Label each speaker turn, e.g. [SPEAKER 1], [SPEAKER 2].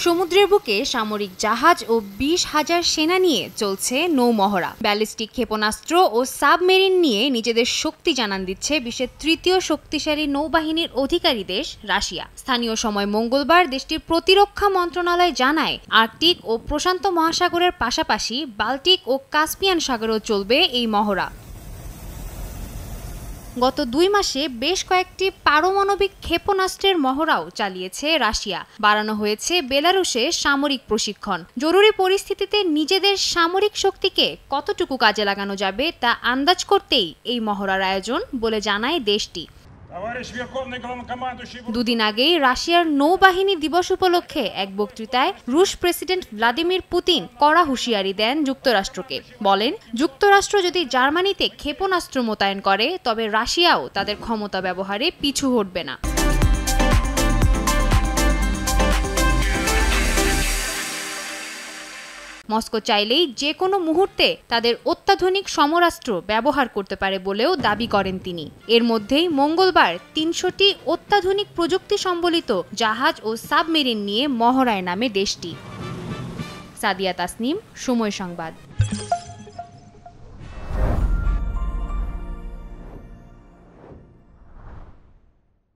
[SPEAKER 1] সমুদ্রের বুকে সামরিক জাহাজ ও 20,000 সেনা নিয়ে চলছে নৌমহড়া। ব্যালিস্টিক ক্ষেপণাস্ত্র ও সাবমেরিন নিয়ে নিজেদের শক্তি জানান দিচ্ছে বিশ্বের তৃতীয় শক্তিশালী নৌবাহিনীর অধিকারী দেশ রাশিয়া। স্থানীয় সময় মঙ্গলবার দেশটির প্রতিরক্ষা মন্ত্রণালয় জানায়, আর্কটিক ও প্রশান্ত মহাসাগরের পাশাপাশি বাল্টিক ও কাস্পিয়ান সাগরেও চলবে এই মহড়া। গত 2 মাসে বেশ কয়েকটি পারমাণবিক ক্ষেপণাস্ত্রের মহড়াও চালিয়েছে রাশিয়া। বাড়ানো হয়েছে বেলারুশে সামরিক প্রশিক্ষণ। জরুরি পরিস্থিতিতে নিজেদের সামরিক শক্তিকে কতটুকু কাজে লাগানো যাবে তা আন্দাজ করতেই এই মহড়ার আয়োজন বলে জানায় দেশটি। দুদিন আগেই রাশিয়ার নৌবাহিনী দিবস উপলক্ষে এক বক্তৃতায় রুশ প্রেসিডেন্ট ভ্লাদিমির পুতিন কড়া হুঁশিয়ারি দেন যুক্তরাষ্ট্রকে। বলেন, যুক্তরাষ্ট্র যদি জার্মানিতে ক্ষেপণাস্ত্র মোতায়েন করে তবে রাশিয়াও তাদের ক্ষমতা ব্যবহারে পিছু হটবে না। মস্কো চাইলেই যে কোনো মুহূর্তে তাদের অত্যাধুনিক সমরাস্ত্র ব্যবহার করতে পারে বলেও দাবি করেন তিনি। এর মধ্যেই মঙ্গলবার 300টি অত্যাধুনিক প্রযুক্তি সম্বলিত জাহাজ ও সাবমেরিন নিয়ে মহড়ায় নামে দেশটি। সাদিয়া তাসনিম, সময় সংবাদ।